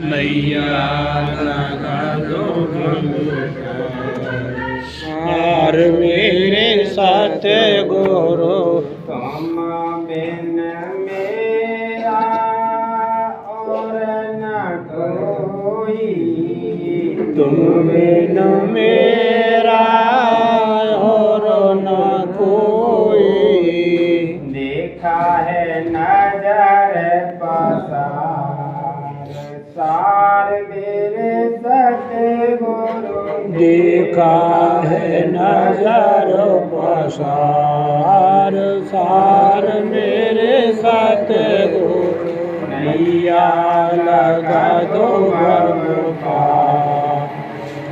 नैया लगा दो और मेरे साथ गुरु तुम बिन मेरा और न कोई, तुम बिन मेरा और न कोई। देखा है नजर पसार सार मेरे सतगुरु, देखा है नजर पसार सार मेरे साथ गुरु। नैया लगा दो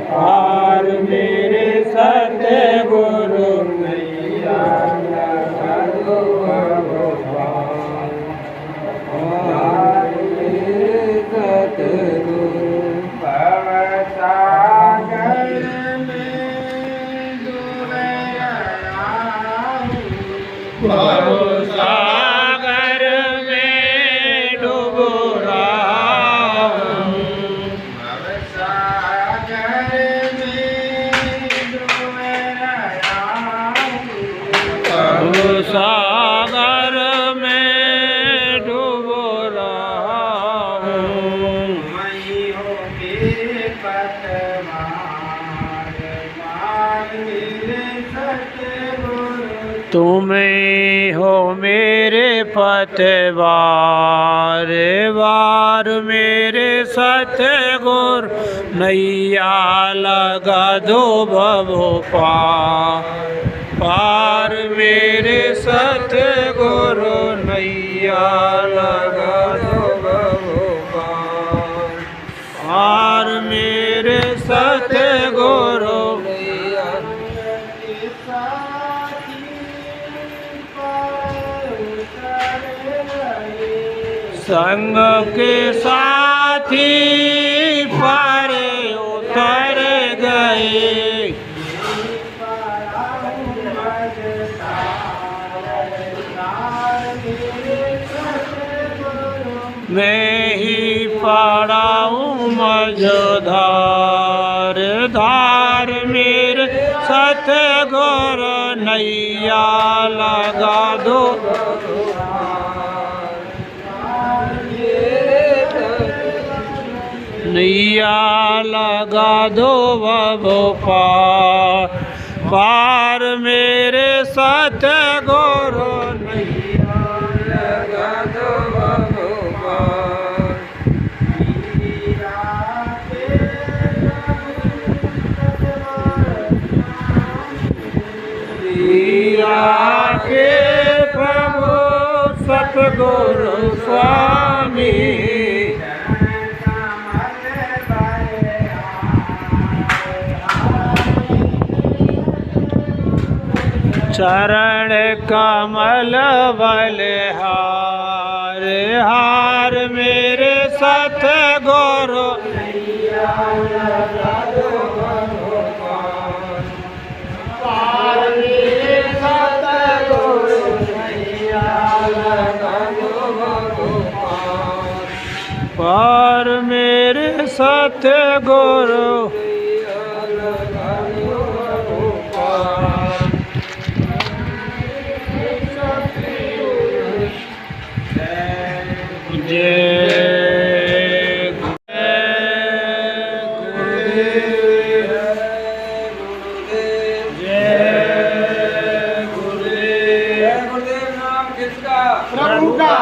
पार मेरे साथ गुरु। नैया लगा दो पार मेरे सतगुरु। भवसागर में डूब रहा हूँ, भवसागर में डूब रहा हूँ। भवसागर में डूब रहा हूँ, भवसागर में डूब रहा हूँ। मैं हो के पतवार मार मेरे सतगुरु। तुम्हें हो मेरे पतवार वार मेरे सतगुरु। नैया लगा दो भवो पार मेरे सतगुरु। नैया लगा दो भवो पार मेरे सतगुरु। संग के साथी पार उतर गए, मैं ही पड़ा हूँ मझधार धार मेरे सतगुरु। नैया लगा दो नैया लगा दो बबो पार मेरे सतगुरु। नैया लगा दो बबो के प्रभु सतगुरु स्वामी। चरण कमल बलिहार हार मेरे सतगुरु। पार मेरे सतगुरु। पार मेरे सतगुरु। प्रभु का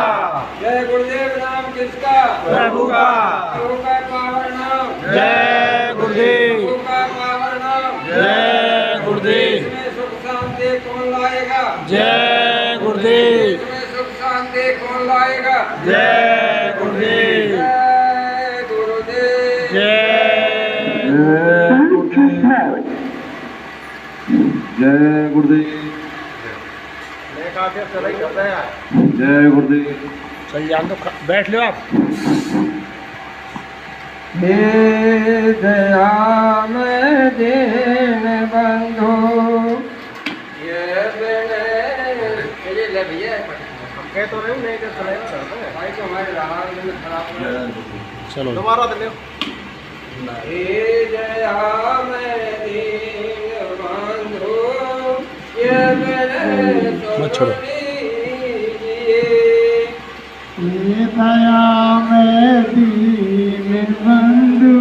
जय गुरुदेव नाम किसका? प्रभु का प्रभु का पावन नाम जय गुरुदेव। प्रभु का पावन नाम जय गुरुदेव। इसमें सुख शांति कौन लाएगा? जय गुरुदेव। इसमें सुख शांति कौन लाएगा? जय गुरुदेव। जय गुरुदेव। जय जय गुरुदेव। जय गुरुदेव। चल जान तो बैठ लो आप। हे दया में दीन बंधु ये बिने ये ले भैया हम कह तो नहीं माइक हमारे रहा खराब हो गया। चलो दोबारा दे हे दया में दीन बंधु ये मेरे मत छोड़ो। ये दया में दीन बंधु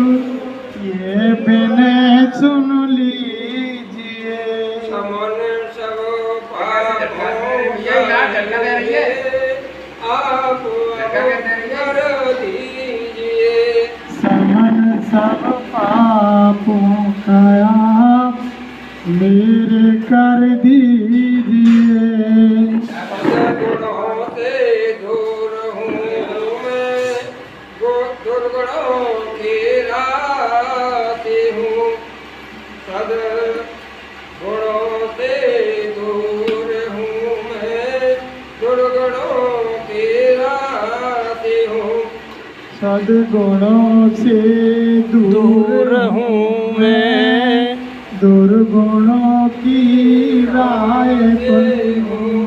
ये बिने सुन लीजिए। समन सब पापों आप कर दीजिए। समन सब पापों का आप मेरे कर दीजिए। सद्गुणों से दूर हूँ मैं, दुर्गुणों की राती हूँ। सद्गुणों से दूर हूँ मैं, दुर्गुणों की राती हूँ। सद्गुणों से दूर हूँ मैं, दुर्गुणों की राय पर हूँ।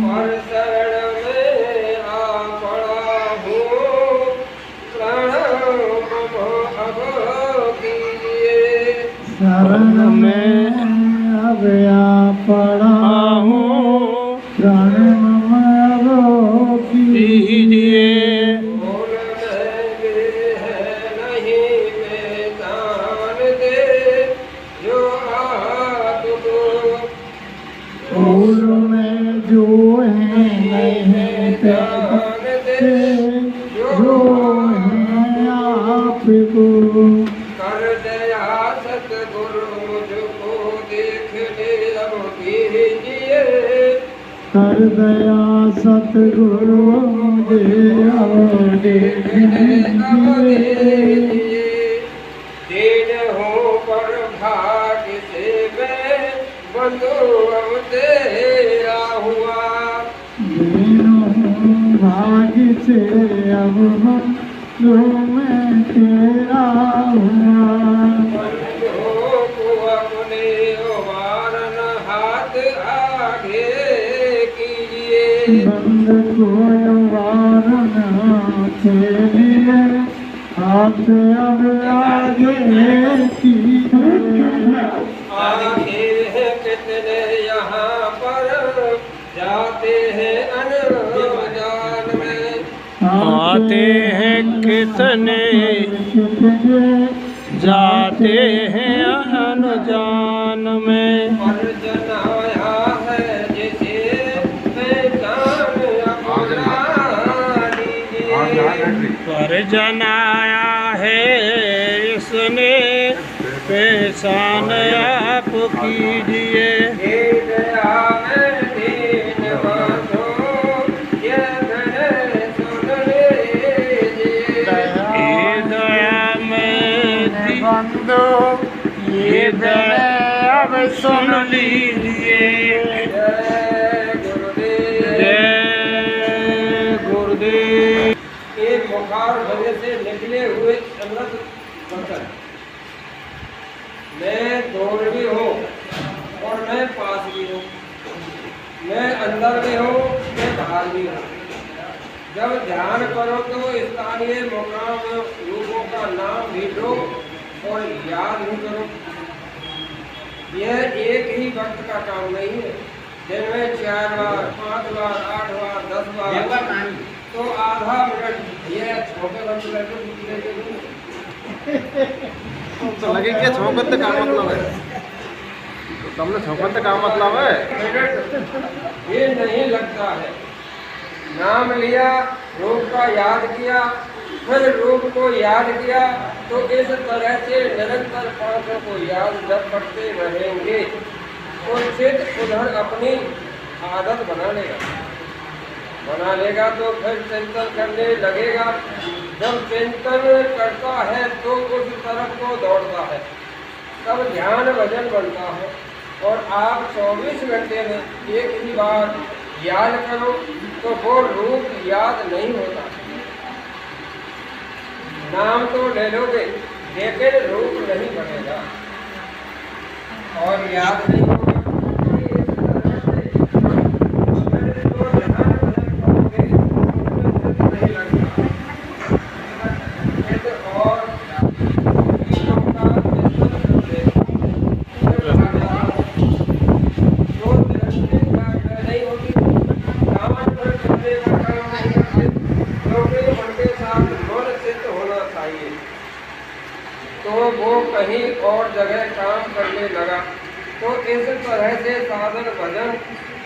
पर शरण में आ पड़ा हूँ, प्रणव अब कीजिए। शरण में अब आ पड़ा हूँ, शरण में अब कीजिए। बोल महंगे हैं नहीं बेदान दे, जो आपको फूल में जो है नहीं दान दे, जो है आपको। कर दया सतगुरु मुझको देख ले अब कीजिए। कर दया सतगुरु मुझे अब देखने दीजिए। दीन हूँ पर भाग्य से मैं बंधु अब तेरा हुआ। दीनों भाग्य से अब हम जो मैं तेरा हुआ। बंधुओं को अपने वारन हाथ आगे कीजिए। बंद को वारन के लिए हाथ अब आगे कीजिए। आगे हैं कितने यहाँ पर जाते हैं अनजान में। आते हैं कितने जाते हैं अनजान में। पर जनाया है जिसे पहचान अपना लीजिए। पर जनाया है इसने पहचान आप कीजिए। हे दया में दीन बंधु ये मेरे सुन लीजिए। ये दया में बंदो ये दया अब सुन लीजिए। जय गुरुदेव। जय गुरुदेव। एक बुखार भरे से निकले हुए अमृत बर्तन। मैं दूर भी हूँ और मैं पास भी हूँ, मैं अंदर भी हूँ, मैं बाहर भी हूँ। जब ध्यान करो तो स्थानीय मुकाम रूपों का नाम भी लो और याद भी करो। यह एक ही वक्त का काम नहीं है। दिन में 4 बार, 5 बार, 8 बार, 10 बार, तो आधा मिनट ये छोटे बच्चे लेके तो लगे क्या छौकत का मतलब है? तो तुमने छौकत का मतलब है? ये नहीं लगता है। नाम लिया, रूप का याद किया, फिर रूप को याद किया, तो इस तरह से निरंतर पांचों को याद जब करते रहेंगे तो चित्त उधर अपनी आदत बना लेगा तो फिर चिंतन करने लगेगा। जब चिंतन करता है तो उस तरफ को दौड़ता है, तब ध्यान भजन बनता है। और आप 24 घंटे में एक ही बार याद करो तो वो रूप याद नहीं होता। नाम तो ले लोगे लेकिन रूप नहीं बनेगा और याद नहीं होगा। तो इस तरह से तो ध्यान भजन करोगे, उसमें चित्त नहीं लगेगा। के साथ मन चित्त होना चाहिए। तो वो कहीं और जगह काम करने लगा। तो इस तरह से साधन भजन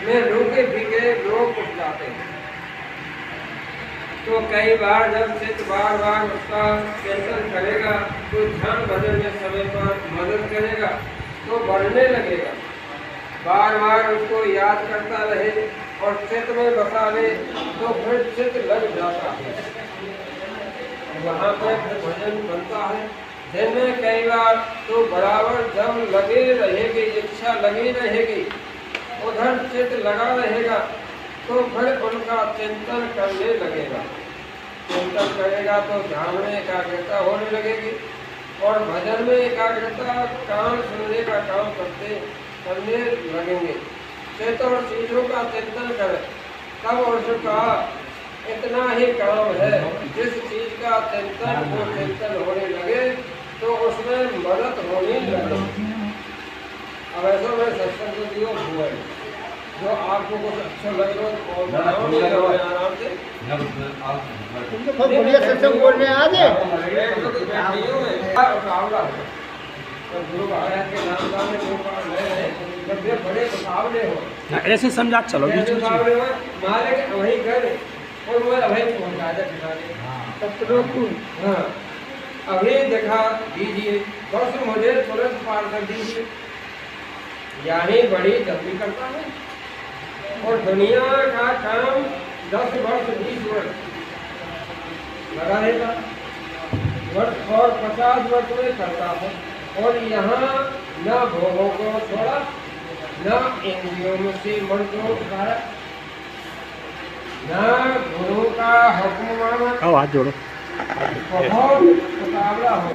में रूखे फीके लोग उठ जाते हैं। तो कई बार जब चित्त बार बार उसका चिंतन करेगा तो ध्यान भजन में समय पर मदद करेगा तो बढ़ने लगेगा। बार बार उसको याद करता रहे और चित्त में बसा ले तो फिर चित्त लग जाता है, वहाँ पर फिर भजन बनता है। दिन में कई बार तो बराबर जब लगे रहेगी, इच्छा लगी रहेगी, उधर चित्त लगा रहेगा तो फिर उनका चिंतन करने लगेगा। चिंतन करेगा तो ध्यान में एकाग्रता होने लगेगी और भजन में एकाग्रता, कान सुनने का काम करने लगेंगे। चित्त और चीजों का चिंतन करें तब उसका इतना ही काम है। जिस चीज का चिंतन वो चिंतन होने लगे तो उसमें मदद होने लगे। अब ऐसा मैं सत्संग को दियो हुआ है जो आपको कुछ अच्छा लग रहा हो आराम से तुमको बहुत बढ़िया सत्संग बोलने आ जाए। गुरु महाराज के नाम जब वे बड़े मुकाबले हो ऐसे समझा चलो मुकाबले हो मालिक वही कर और वो वही पहुँचा दे। हाँ अभी दिखा दीजिए बस मुझे तुरंत पार कर दीजिए, यानी बड़ी जल्दी करता है। और दुनिया का काम 10 वर्ष 20 वर्ष लगा रहेगा वर्ष और 50 वर्ष में करता है। और यहाँ न भोगों को छोड़ा, न इंद्रियों में से मन को उठाया, न गुरु का हुक्म माना। हाथ जोड़ो। बहुत मुकाबला हो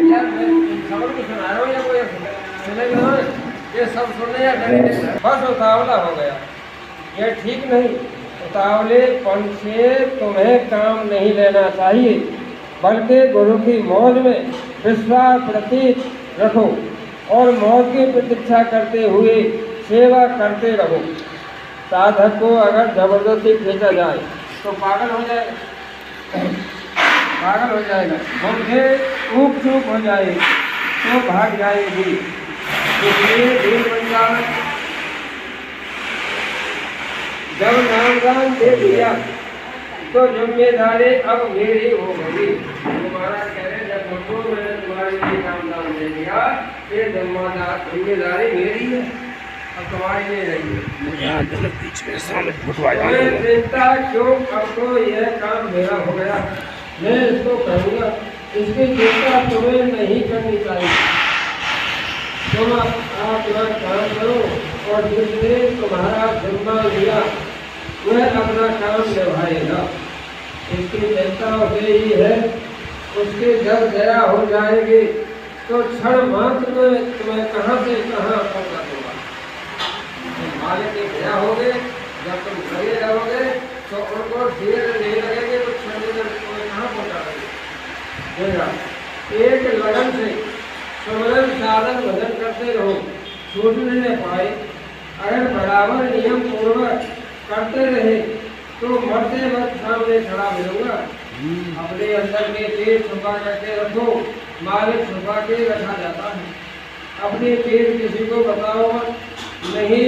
यार, मैं खबर को सुना रहा हूँ या कोई सुनेगा ये सब सुनने या डरेंगे। बस उतावला हो गया, ये ठीक नहीं। उतावलेपन से तुम्हें काम नहीं लेना चाहिए, बल्कि गुरु की मौज में विश्वास प्रतीत रखो और मौज की प्रतीक्षा करते हुए सेवा करते रहो। साधक को अगर जबरदस्ती खींचा जाए तो पागल हो जाएगा, पागल हो जाएगा। मुझे ऊप चूप हो जाए तो भाग जाएगी। इसलिए दिन बन जाए। जब नामदान दे दिया तो जिम्मेदारी अब मेरी हो गई। तुम्हारा कह रहे जब मुझको मैंने तुम्हारे लिए नामदान दे दिया फिर जिम्मेदारी मेरी है, अब तुम्हारी नहीं रही है। चिंता क्यों, अब तो यह काम मेरा हो गया, मैं इसको करूँगा। इसकी चिंता तुम्हें नहीं करनी चाहिए। तुम अपना काम करो और जिसने तुम्हारा जिम्मा लिया वह अपना काम निभाएगा। इसकी चिंता उसे ही है, उसके जब दया हो जाएगी तो क्षण मात्र में तुम्हें कहाँ से कहाँ पहुँचा दूंगा। मालिक की दया हो गए, जब तुम खड़े रहोगे तो उनको देर नहीं लगेंगे तो क्षण में तुम्हें कहाँ पहुँचा देगा। एक लगन से सुमरन साधन भजन करते रहो, छूटने न पाए। अगर बराबर नियम पूर्वक करते रहे तो मरते वक्त सामने खड़ा मिलूंगा। अपने अंदर में तेज छुपा करके रखो, मालिक छुपा के रखा जाता है। अपनी चीज किसी को बताओ नहीं,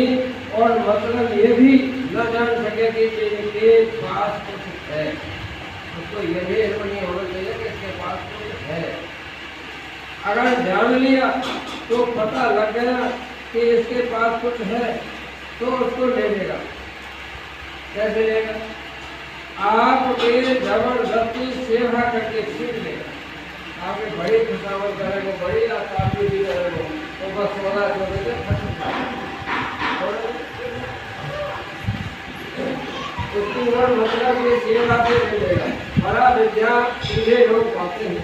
और मतलब ये भी न जान सके कि इनके पास कुछ है। उसको ये भी नहीं होना चाहिए कि इसके पास कुछ है। अगर जान लिया तो पता लग गया कि इसके पास कुछ है तो उसको ले लेगा। कैसे लेगा? आपके जबरदस्ती सेवा करके सीख लेगा। आपके बड़ी खुशामद करेंगे, बड़ी आसानी भी करेंगे तो बस सोना जो उसकी और मतलब ये सेवा से ले लेगा। बड़ा विद्या सीधे लोग पाते हैं,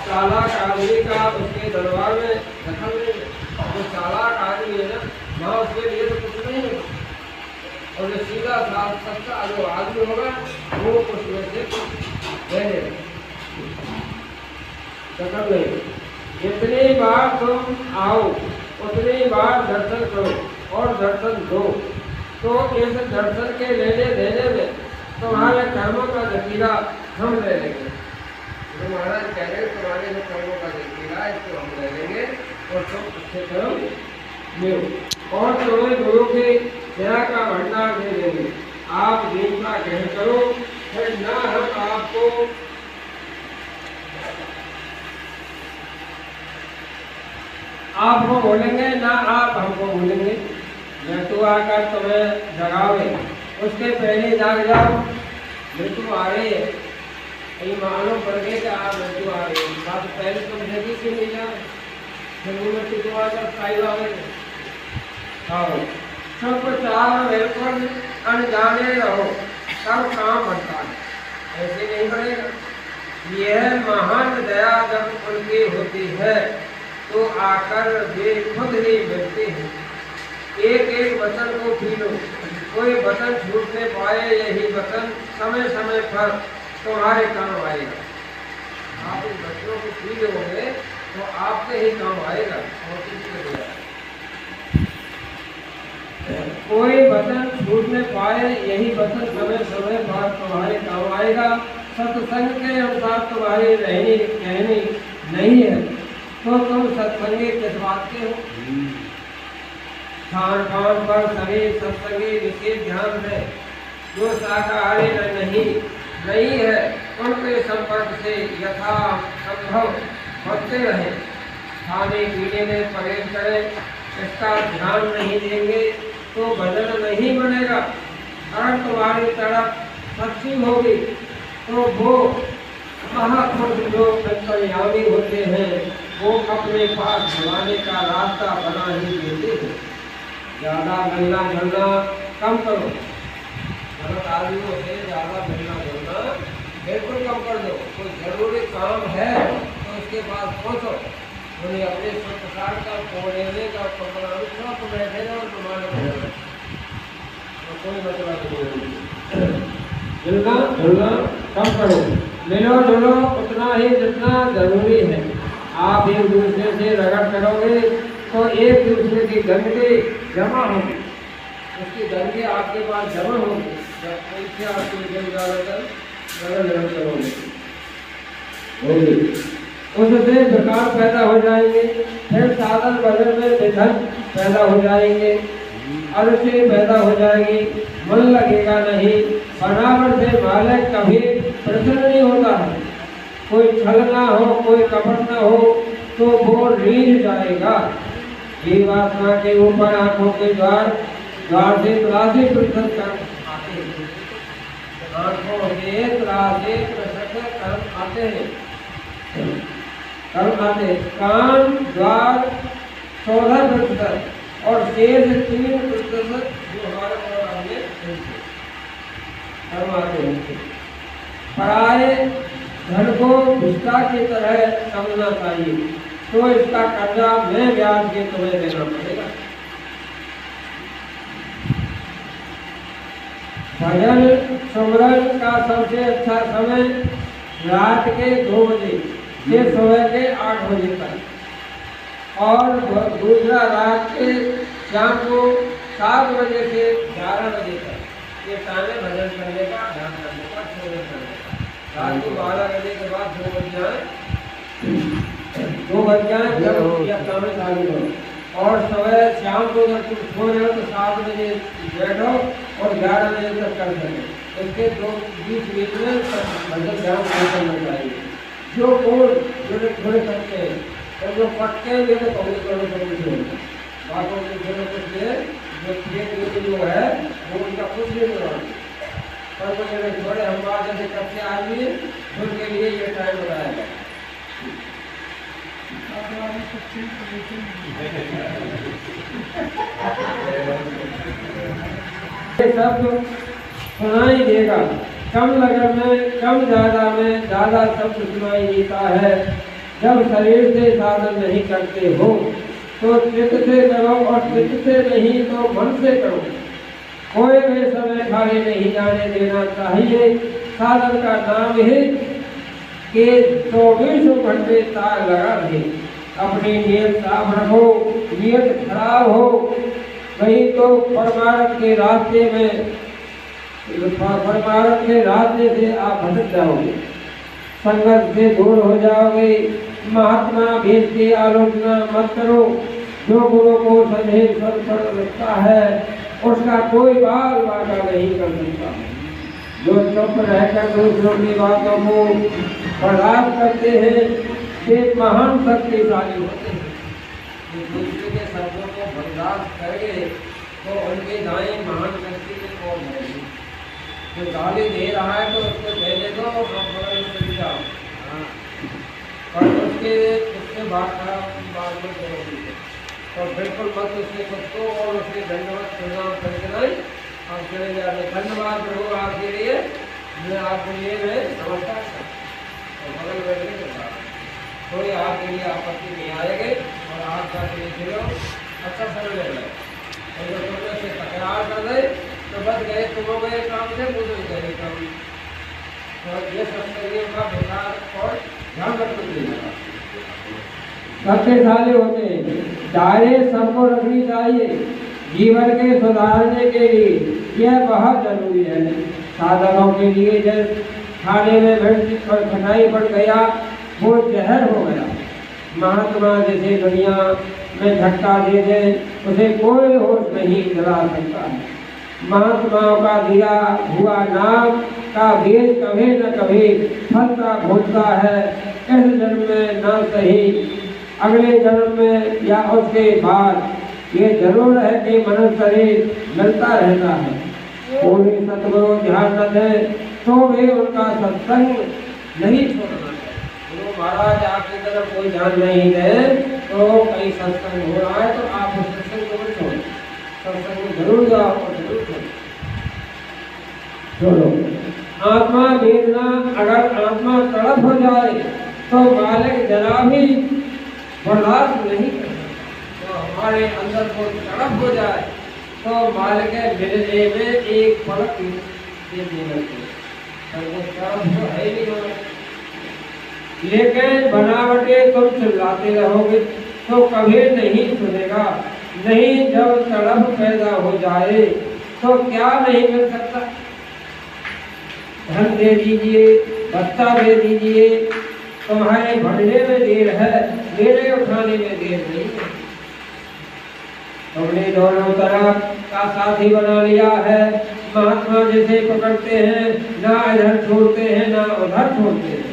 चालाक आदमी का उसके दरबार में दखल नहीं है। जो चालाक आदमी है ना वहाँ उसके लिए तो कुछ नहीं है, और जो सीधा सच्चा जो आदमी होगा वो उसमें से ले लेगा, दखल नहीं। जितनी बार तुम आओ उतनी बार दर्शन करो और दर्शन दो। तो इस दर्शन के लेने देने में तुम्हारे कर्मों का जखीरा हम ले लेंगे। तो महाराज कह रहे हैं तुम्हारे जो कर्मों का जखीरा इसको हम ले लेंगे और तुम अच्छे कर्म लो और तुम्हें गुरु की दया का भंडार दे देंगे। आप दीनता ग्रहण करो, फिर ना हम आपको बोलेंगे ना आप हमको बोलेंगे। मृत्यु आकर तुम्हें जगावे उसके पहले जाग जाओ। मृत्यु आ रही है, ये मालूम पड़ गए कि आप मृत्यु आ रही है, बात पहले तुम जगी क्यों नहीं जाओ, फिर वो मृत्यु को आकर खाई लाओगे। सब चार बिल्कुल अनजाने रहो तब काम बनता है, ऐसे नहीं बनेगा। यह महान दया जब उनकी होती है तो आकर वे खुद ही मिलते हैं। एक एक वचन को पी लो, कोई वचन छूटने पाए, यही वचन समय समय पर तुम्हारे काम आएगा। आप इन वचनों को पी लोगे तो आपके ही काम आएगा और किसी को नहीं। कोई वचन छूटने पाए, यही वचन समय समय पर तुम्हारे काम आएगा। सत्संग के अनुसार तुम्हारी रहनी कहनी नहीं है तो तुम सत्संगी किस बात के हो। खान पान पर सभी सत्संगी विशेष ध्यान है। जो शाकाहारी नहीं है उनके संपर्क से यथा संभव बचते रहे। खाने पीने में परहेज करें, इसका ध्यान नहीं देंगे तो भजन नहीं बनेगा। अगर तुम्हारी तरफ सच्ची होगी तो वो महापुरुष जो अंतर्यामी होते हैं वो अपने पास बुलाने का रास्ता बना ही देते हैं। ज़्यादा मिलना जुलना कम करो। गलत आदमियों से ज़्यादा मिलना जुलना बिल्कुल कम कर दो। कोई जरूरी काम है तो उसके पास पहुँचो, उन्हें अपने संस्कार का कोने का सब बैठे और तुम्हारे तो कोई मतलब नहीं। मिलना जुलना कम करो, मिलो जुलो उतना ही जितना जरूरी है। आप एक दूसरे से रगड़ करोगे तो एक दूसरे की गंदगी जमा होगी, उसकी गंदगी आपके पास जमा होगी। जब कोई आपकी रगड़ करोगे उससे विकार पैदा हो जाएंगे, फिर साधन बदल में निधन पैदा हो जाएंगे, अरुचि पैदा हो जाएगी, मन लगेगा नहीं। बराबर से मालिक कभी प्रसन्न नहीं होता है। कोई छल ना हो, कोई कपट ना हो तो वो रीझ जाएगा। जीवात्मा के ऊपर आंखों के द्वार से त्रासी पृथक कर आते हैं। आंखों से त्रासी पृथक कर आते हैं, कर्म आते। कान द्वार 14% और शेष 3% जो हमारे कर्म आते हैं। पराये धन को भिक्षा की तरह समझना चाहिए तो इसका कर्जा मैं ब्याज के तुम्हें देना पड़ेगा। भजन सुमरन का सबसे अच्छा समय रात के 2 बजे से सुबह के 8 बजे तक और दूसरा रात के शाम को 7 बजे से 11 बजे तक। ये टाइम है भजन करने का, ध्यान करने का, सुमरन करने का। रात को 12 बजे के बाद 2 बज जाए जब यह काम चालू हो। और सुबह शाम को जब तुम सो रहे हो तो 7 बजे बैठो और 11 बजे तक कर सके। इसके 2 बीच में भजन ध्यान करना चाहिए। जो बोल थोड़े सकते हैं और जो पटके हुए तो बातों के जो है वो उनका कुछ नहीं करवाना। पर थोड़े हम बात जैसे कच्चे आदमी उनके लिए ये टाइम बताया जाए। शब्द सुनाई देगा, कम लगन में कम ज्यादा शब्द सुनाई देता है। जब शरीर से साधन नहीं करते हो तो चित्त से करो और चित्त से नहीं तो मन से करो। कोई भी समय खाली नहीं जाने देना चाहिए। साधन का नाम है कि 24 घंटे तार लगा रहे। अपनी नीयत साफ रखो। नीयत खराब हो गई तो परमार्थ के रास्ते में परमार्थ के रास्ते से आप भटक जाओगे, संगत से दूर हो जाओगे। महात्मा भेद की आलोचना मत करो। जो गुरु को संदेह पर रखता है उसका कोई बाल बाका नहीं कर सकता। जो चुप रहकर दूसरों की बातों को बर्दाश्त करते हैं वे महान शक्तिशाली होते हैं। जो दूसरे के शब्दों को बर्दाश्त करेंगे तो उनके दाएं महान शक्ति में कौन है। जो गाली दे रहा है तो उसको देने दो और बगल में जाओ, और उसके बात में करोगे तो बिल्कुल मत उसके खुद को और उसके धन्यवाद प्रणाम करके नहीं आप चले जाते। धन्यवाद प्रभु आपके लिए, मैं आपके लिए मैं समझता तो बगल बैठने के बाद कोई आपके लिए आपत्ति नहीं आएगी और आपका चलो अच्छा समय ले रहे। अगर तुमने से तकरार कर दे तो बच गए, तुम गए काम से मुझे गए काम। तो ये सत्संगियों का बेकार और ध्यान रखना शक्तिशाली होते हैं। दायरे सबको रखनी चाहिए जीवन के सुधारने के लिए, यह बहुत जरूरी है। साधकों के लिए जब खाने में मिर्च और खटाई बढ़ गया वो जहर हो गया। महात्मा जैसे दुनिया में झटका दे दे उसे कोई होश नहीं दिला सकता है। महात्माओं का दिया हुआ नाम का बीज कभी न कभी फलता फूलता है। इस जन्म में न सही अगले जन्म में या उसके बाद ये जरूर है कि मनुष्य शरीर मिलता रहता है। पूरी सतगुरु ध्यान न दे तो भी उनका सत्संग नहीं छोड़ना। गुरु महाराज आपकी तरफ कोई ध्यान नहीं दे तो कहीं सत्संग हो रहा है तो आप उस सत्संग को मत छोड़ो, सत्संग में जरूर जाओ और जरूर छोड़ो। आत्मा वेदना अगर आत्मा तड़प हो जाए तो बालक जरा भी बर्दाश्त नहीं कर सकता। तो हमारे अंदर को तड़प हो जाए तो बालक मिलने में एक पलक देने लगती है, वो तड़प तो है ही नहीं। लेकिन बनावटे तुम चिल्लाते रहोगे तो कभी नहीं सुनेगा। नहीं, जब तड़प पैदा हो जाए तो क्या नहीं मिल सकता। धन दे दीजिए, बच्चा दे दीजिए, तुम्हारे बढ़ने में देर है, मेरे उठाने में देर नहीं है। तुमने दोनों तरफ का साथी बना लिया है। महात्मा जैसे पकड़ते हैं ना इधर छोड़ते हैं ना उधर छोड़ते हैं।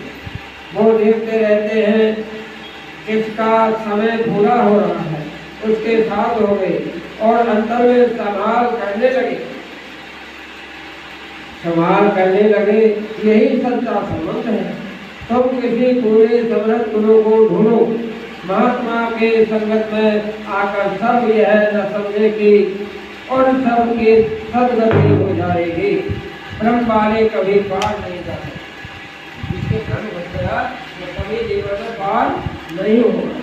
वो देखते रहते हैं इसका समय पूरा हो रहा है, उसके साथ हो गए और अंतर में संभाल करने लगे, संभाल करने लगे। यही सच्चा संबंध है। तुम किसी पूरे समर्थ गुरु को ढूंढो। महात्मा के संगत में आकर सब यह न समझे कि उन सब की सदगति हो जाएगी। ब्रह्म वाले कभी पार नहीं जा सकते। जिसके घर बच गया वो कभी जीवन में पार नहीं होगा।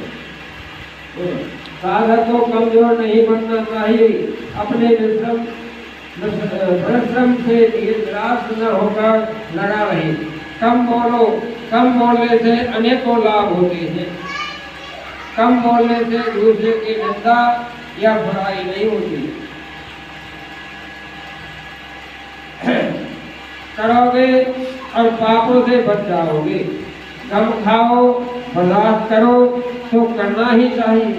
साधक को कमजोर नहीं बनना चाहिए। अपने परिश्रम से निराश न होकर लगा रहे। कम बोलो, कम बोलने से अनेकों लाभ होते हैं। कम बोलने से दूसरे की निंदा या बुराई नहीं होती। करोगे और पापों से बच जाओगे। कम खाओ, बर्दाश्त करो तो करना ही चाहिए।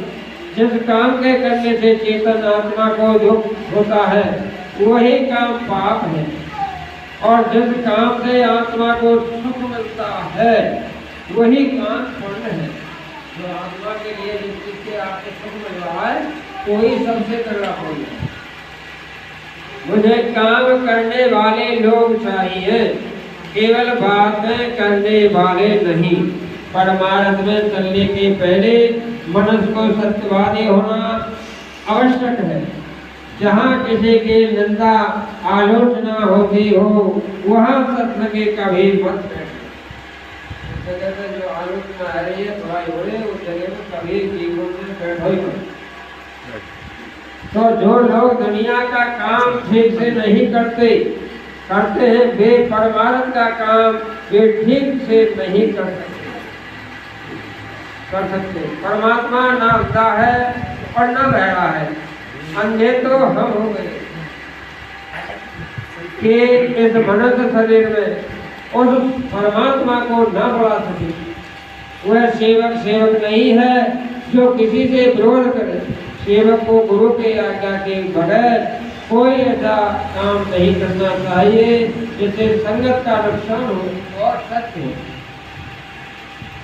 जिस काम के करने से चेतन आत्मा को दुख होता है वही काम पाप है, और जिस काम से आत्मा को सुख मिलता है वही काम पुण्य है। जो आत्मा के लिए जिस चीज से आपको सुख मिल रहा है वही सबसे करना पुण्य है। मुझे काम करने वाले लोग चाहिए, केवल बातें करने वाले नहीं। परमार्थ में चलने के पहले मनुष्य को सत्यवादी होना आवश्यक है। जहाँ किसी की निंदा आलोचना होती हो वहाँ सत्संग कभी मत बैठो। जो आलोचना आ रही है बुराई हो रही है उस जगह में कभी जीवन में बैठो ही मत। तो जो लोग दुनिया का काम ठीक से नहीं करते हैं वे परमार्थ का काम वे ठीक से नहीं कर सकते। परमात्मा ना अंधा है और न बहरा है। अंधे तो हम हो गए। कि इस मनुष्य शरीर में उस परमात्मा को न बढ़ा सके। वह सेवक सेवक नहीं है जो किसी से विरोध करे। सेवक को गुरु के आज्ञा के बगैर कोई ऐसा काम नहीं करना चाहिए जिससे संगत का नुकसान हो और सत्य हो।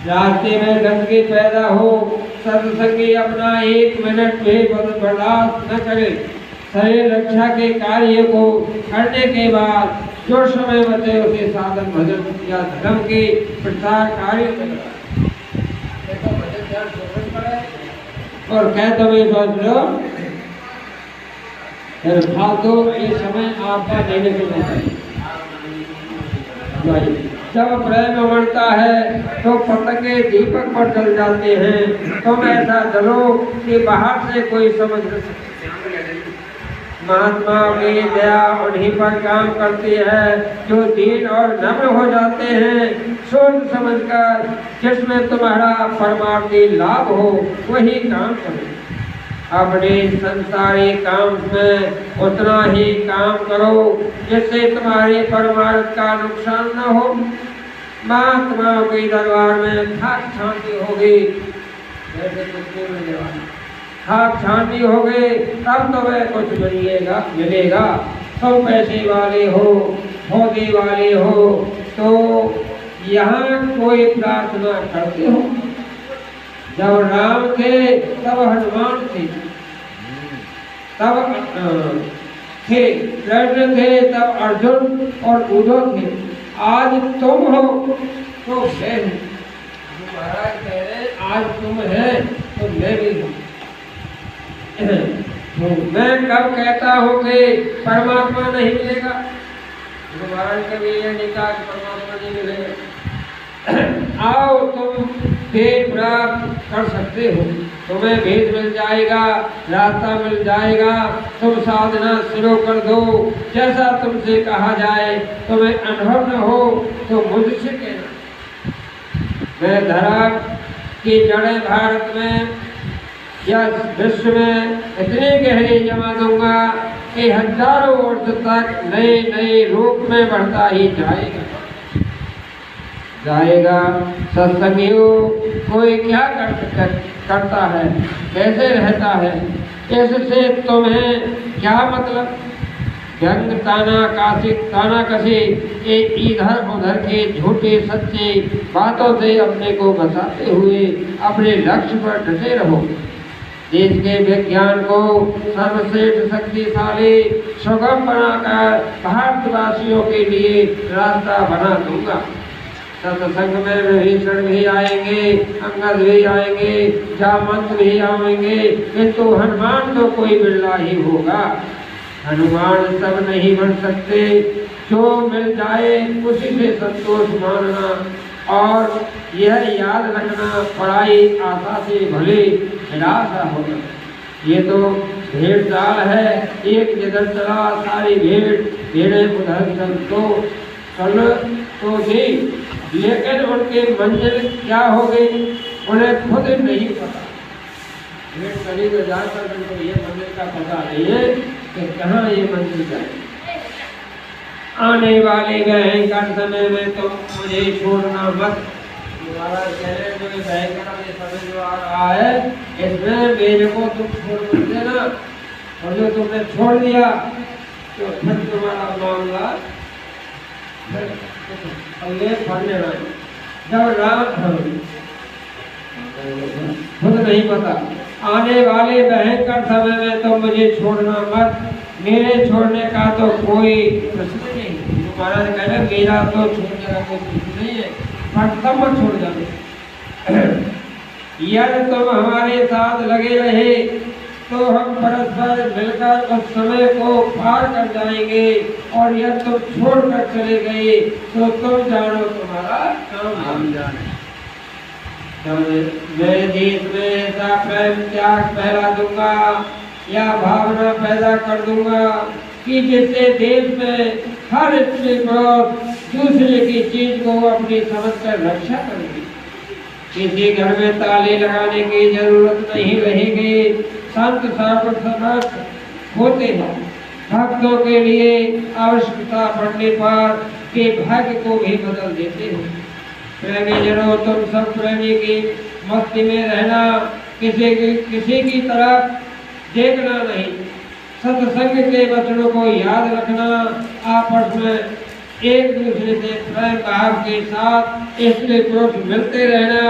रास्ते में गंदगी पैदा हो, सत्संगी अपना 1 मिनट भी बर्दाश्त न करे। शरीर रक्षा के कार्य को करने के बाद जो समय बचे उसे साधन भजन या धर्म के प्रचार कार्य में लगाए। और क्या तुम्हें सोच लो फालतू ये समय आपका देने के लिए। जब प्रेम उमड़ता है तो पतंगे दीपक पर जल जाते हैं। तुम ऐसा जलो कि बाहर से कोई समझ न सके। महात्मा की दया उन्हीं पर काम करती है जो दीन और नम्र हो जाते हैं। सोच समझकर जिसमें तुम्हारा परमार्थी लाभ हो वही काम करो। अपने संसारी काम में उतना ही काम करो जिससे तुम्हारे परमार्थ का नुकसान न हो। महात्माओं के दरबार में खाक शांति होगी, खाक शांति होगी तब तुम्हें कुछ मिलेगा। तुम पैसे वाले हो, होदे वाले हो तो यहाँ कोई प्रार्थना करते हो। जब राम थे तब हनुमान थे, तब थे कृष्ण थे तब अर्जुन और उद्धव थे। आज तुम हो तो मैं हूँ। महाराज कह रहे आज तुम है तो मैं भी हूँ। मैं कब कहता हूँ कि परमात्मा नहीं मिलेगा? महाराज कभी ये नहीं कहा कि परमात्मा नहीं मिलेगा। आओ तुम भेद प्राप्त कर सकते हो, तुम्हें भेद मिल जाएगा, रास्ता मिल जाएगा। तुम साधना शुरू कर दो, जैसा तुमसे कहा जाए। तुम्हें अनुभव न हो तो मुझसे कहना। मैं धरा की जड़ें भारत में या विश्व में इतनी गहरी जमा दूंगा कि हजारों वर्ष तक नए नए रूप में बढ़ता ही जाएगा। सत्संगियों कोई क्या करता है, कैसे रहता है, इससे तुम्हें क्या मतलब? व्यंग ताना कसे इधर उधर के झूठे सच्चे बातों से अपने को बचाते हुए अपने लक्ष्य पर डटे रहो। देश के विज्ञान को सर्वश्रेष्ठ शक्तिशाली सुगम बनाकर भारतवासियों के लिए रास्ता बना दूंगा। सत्संग में विभीषण भी आएंगे, अंगद भी आएंगे, जामवंत भी आएंगे, किंतु हनुमान तो कोई बिरला ही होगा। हनुमान सब नहीं बन सकते। जो मिल जाए उसी से संतोष मानना और यह याद रखना पढ़ाई आशा से भले निराशा होगा। ये तो भेड़ चाल है, एक जिधर चला सारी भेड़ें उधर चल तो थी, लेकिन उनके मंजिल क्या हो गई उन्हें खुद नहीं पता। भेड़ चली तो जाकर उनको ये मंजिल का पता नहीं है कि कहाँ ये मंजिल जाए। आने वाले भयंकर समय में तुम मुझे छोड़ना मत। महाराज कह रहे जो भयंकर समय जो आ रहा है इसमें मेरे को तुम छोड़ मत देना, और जो तुमने छोड़ दिया तो फिर तुम्हारा मामला पढ़ने वाले। जब राम खुद नहीं पता आने वाले भयंकर समय में तो मुझे छोड़ना मत। मेरे छोड़ने का तो कोई प्रश्न नहीं। महाराज कह रहे मेरा तो छोड़ने का कोई प्रश्न नहीं है, पर तब मत छोड़ जाओ। यदि तुम हमारे साथ लगे रहे तो हम परस्पर मिलकर उस समय को पार कर जाएंगे, और यदि तुम छोड़ कर चले गए तो तुम जानो तुम्हारा काम हम जाने। मेरे देश में ऐसा प्रेम त्याग फैला दूंगा या भावना पैदा कर दूंगा कि जिससे देश में हर स्त्री दूसरे की चीज को अपनी समझ कर रक्षा करेगी। किसी घर में ताले लगाने की जरूरत नहीं रहेगी। संत सर्वसमर्थ होते हैं, भक्तों के लिए आवश्यकता पड़ने पर के भाग्य को भी बदल देते हैं। प्रेमी जनों, तुम सब प्रेमी की मस्ती में रहना, किसी की तरफ देखना नहीं, सत्संग के वचनों को याद रखना, आपस में एक दूसरे से प्रेम भाव के साथ स्त्री पुरुष मिलते रहना,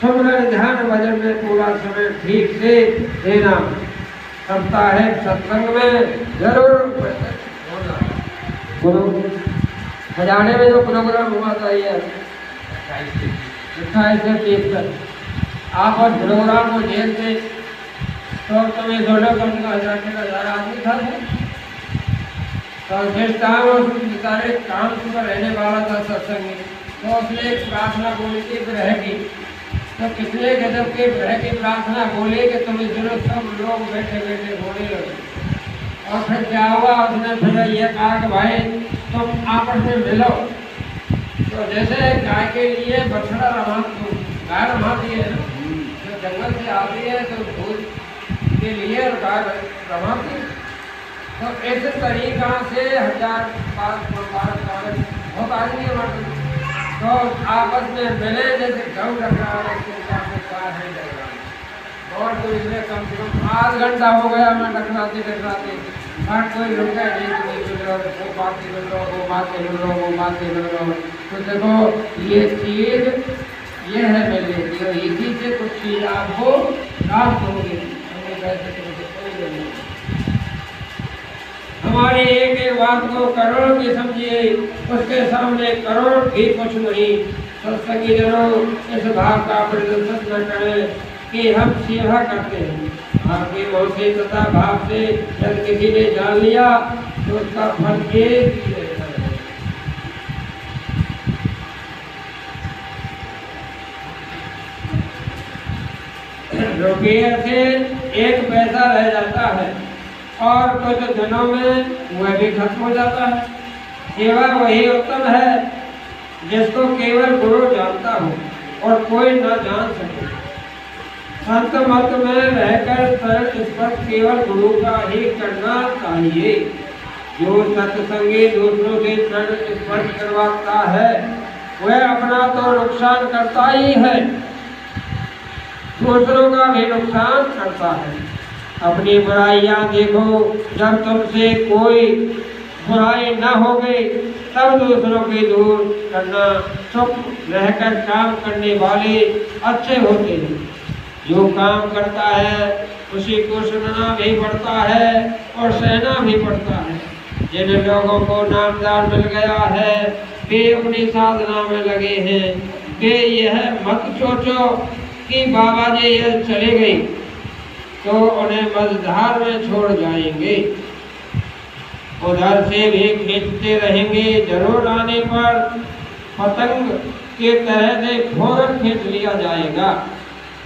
सुमरन ध्यान भजन में पूरा समय ठीक से देना। साप्ताहिक सत्संग में जरूर होना। खजाने में जो प्रोग्राम हुआ था ये 28 से 30 तक आप प्रोग्राम को देखते तो तुम्हें 16,000 आदमी था तो जिस टाइम उस बेचारे काम पर रहने वाला था सत्संग में, तो उसने एक प्रार्थना बोली थी ग्रह की। तो कितने गजब के ग्रह की प्रार्थना बोले कि तुम्हें जरूर सब लोग बैठे बैठे बोलने लगे। और फिर क्या हुआ, उसने फिर ये कहा कि भाई तुम आपस में मिलो। तो जैसे गाय के लिए बछड़ा गाय रमाती है, जो जंगल से आती है तो दूध के लिए गाय रमाती है। तो इस तरीका से 1000 बहुत आदमी तो आपस में मिले, जैसे गऊ रखा है और तो इसमें कम से कम आध घंटा हो गया मैं टकराते हर कोई रुका नहीं, वो बातें मिल रहा वो बातें मिल रहा वो बातें मिल रहा। तो देखो ये चीज ये है मिलने की, और इसी से कुछ चीज आपको प्राप्त होगी। हमारी एक एक बात को करोड़ की समझिए, उसके सामने करोड़ भी कुछ नहीं। सत्संगी जनों, इस भाव का प्रदर्शन न करें कि हम सेवा करते हैं। आपके मोह से तथा भाव से जब किसी ने जान लिया तो उसका फल एक ही रहता है। रुपये से एक पैसा रह जाता है और कुछ दिनों में वह भी खत्म हो जाता है। सेवा वही उत्तम है जिसको केवल गुरु जानता हो और कोई न जान सके। संत मत में रहकर शरण स्पर्श केवल गुरु का ही करना चाहिए। जो सत्संगी दूसरों से शरण स्पर्श करवाता है वह अपना तो नुकसान करता ही है, दूसरों का भी नुकसान करता है। अपनी बुराइयां देखो, जब तुमसे कोई बुराई न हो गई तब दूसरों की दूर करना। चुप रहकर काम करने वाले अच्छे होते हैं। जो काम करता है उसी को सुनना भी पड़ता है और सहना भी पड़ता है। जिन लोगों को नामदान मिल गया है वे अपनी साधना में लगे हैं। वे यह मत सोचो कि बाबा जी ये चले गए तो उन्हें मझधार में छोड़ जाएंगे, उधर से भी खींचते रहेंगे। जरूर आने पर पतंग के तरह से फौरन खींच लिया जाएगा।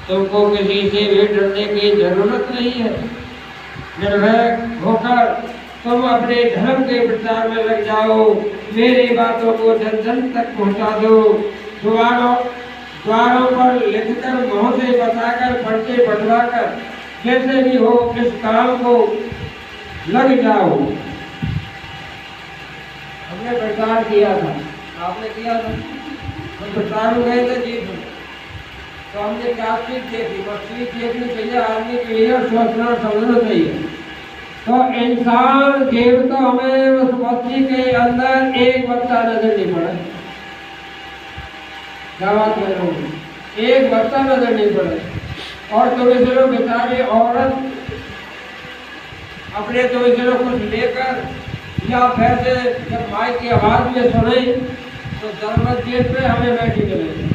तुमको किसी से भी डरने की जरूरत नहीं है। निर्भय होकर तुम अपने धर्म के प्रचार में लग जाओ। मेरी बातों को जन जन तक पहुंचा दो। द्वारों पर लिखकर मुँह से बताकर पर्चे बंटवाकर जैसे भी हो इस काम को लग जाओ। हमने प्रचार किया था, आपने किया था, हम प्रचार में गए थे जी। तो हमने क्या चीज देखी, बस चीज देखनी चाहिए आदमी के लिए और सोचना समझना चाहिए। तो इंसान जीव तो हमें उस बच्ची के अंदर एक बच्चा नजर नहीं पड़ा। क्या बात कर रहा हूँ, एक बच्चा नजर नहीं पड़ा। और तुम्हें चलो बेचारी औरत अपने तुम्हें चलो कुछ लेकर या पैसे जब माई की आवाज में सुने तो दरबार जेब पे हमें बैठी मिले।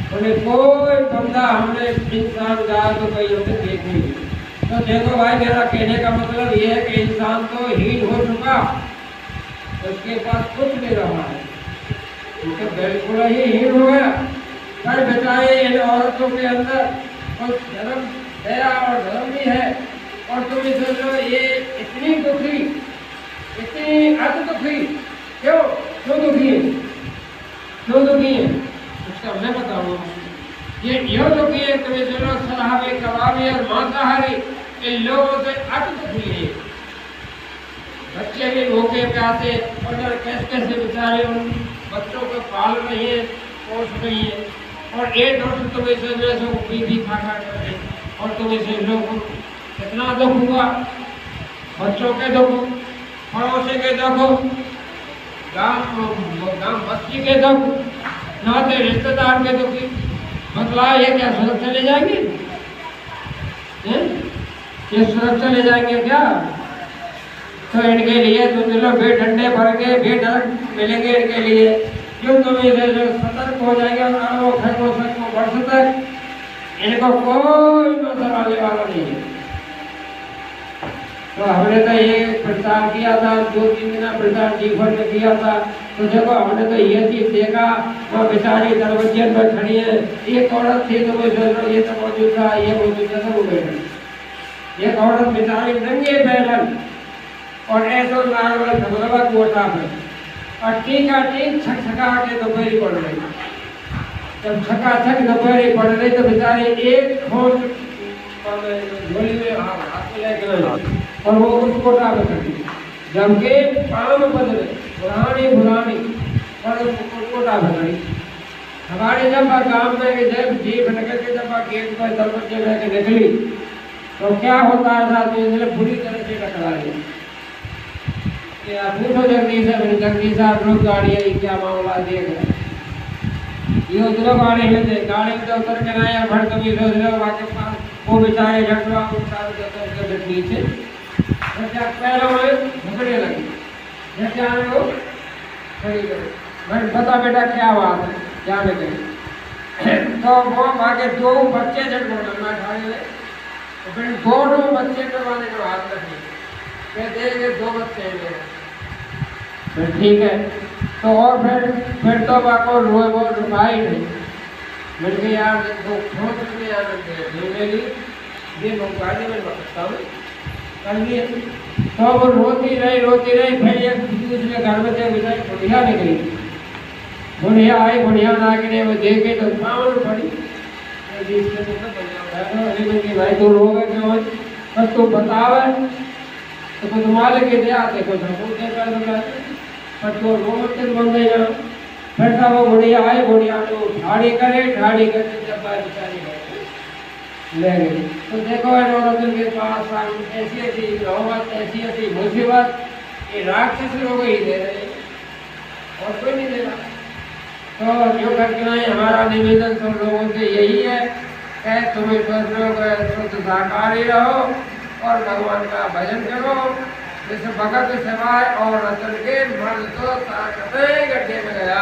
उन्हें कोई बंदा हमने इंसान जाए तो कहीं हमने देखी। तो देखो भाई, मेरा कहने का मतलब ये है कि इंसान तो हीन हो चुका, उसके पास कुछ नहीं रहा है, तो बिल्कुल ही हीन हो गया। पर बेचारे इन औरतों के अंदर कुछ धर्म दया और धर्म भी है। और तुम सोचो ये इतनी दुखी, इतनी अति दुखी क्यों दुखी है, क्यों दुखी है उसका मैं बताऊंगा। ये यो दुखी है तुम्हें चलो शराबी कबाबी और मांसाहारी इन लोगों से अति दुखी है। बच्चे भी भूखे प्यासे और कैसे कैसे बेचारे उन बच्चों को पाल रही है, पोस रही है, और एक डॉक्टर तो वैसे वैसे भी खा कर रहे, और तो वैसे लोग कितना दुख हुआ, बच्चों के दुख, पड़ोसी के दुख, गांव बस्ती के दुख, नाते रिश्तेदार के दुखी। बतला ये क्या सुरक्षा ले जाएंगे? ये सुरक्षा ले जाएंगे क्या? तो इनके लिए तो चलो बे डंडे भर के बे डर मिलेंगे इनके लिए, क्यों तुम इसे सतर्क हो जाएंगे और आरो खैरो सको वर्ष तक इनको कोई नजर आने वाला नहीं है। तो हमने तो ये प्रचार किया था, 2-3 दिन प्रचार जीवन में किया था, तो देखो हमने तो ये चीज देखा, वो बेचारी दरवाजे में खड़ी है, एक औरत थी तो मैं सोच रहा ये तो मौजूद था, ये मौजूद था, वो बैठे एक औरत बेचारी नंगे पैदल और ऐसा नारवल झगड़वा कोटा में, और टीका टीक छकछका के दोपहरी पड़ रही। जब छकाछक दोपहरी पड़ रही तो बेचारी एक खोज झोली में हाथ में लेके गई और वो उस कोटा में खड़ी, जबकि पाँव बदले पुरानी और उस कोटा में खड़ी। हमारे जब गांव में जब जीप निकल के जब गेट पर दरवाजे में निकली तो क्या होता था, तो बुरी तरह से टकरा गया। पूछो जगदीश साहब लोग गाड़ी आई क्या मामला देख रहे, ये उधर गाड़ी लेते गाड़ी में उतर के ना भर कभी के पास वो बेचारे झटवा उतर नीचे पैरों में झगड़े लगे, जैसे आने को खड़ी करो, बता बेटा क्या बात है, क्या लगे। तो वो भागे 2 बच्चे झटकोना ठाने लगे, तो फिर दोनों बच्चे करवाने का हाथ रखे, कहते हैं 2 बच्चे हैं, फिर ठीक है। तो और फिर तो बाको रोए वो रुकाई नहीं, मिल गई यार देखो खोज में आनंद ये मुकाबले में बता कर लिए। तो वो रोती रही, फिर एक दूसरे घर में थे बेचारी बुढ़िया निकली, बुढ़िया आई, बुढ़िया ना के वो देखे तो पावन पड़ी, भाई तू रोगे क्यों, पर तू बतावे तो तुम्हारे के दे आते को पर तो रोमत बन गई ना। फिर था वो बुढ़िया आई, बुढ़िया तो ठाड़ी करके जब बेचारी ले गई। तो देखो औरतों के पास ऐसी नौबत, ऐसी मुसीबत, ये राक्षस लोग ही दे रहे और कोई नहीं दे रहा। तो जो करना है हमारा निवेदन सब लोगों से यही है कि तुम्हें शुद्ध शाकाहारी रहो और भगवान का भजन करो, जैसे भगत सिवाय और रतन के मर्द तो गड्ढे में गया।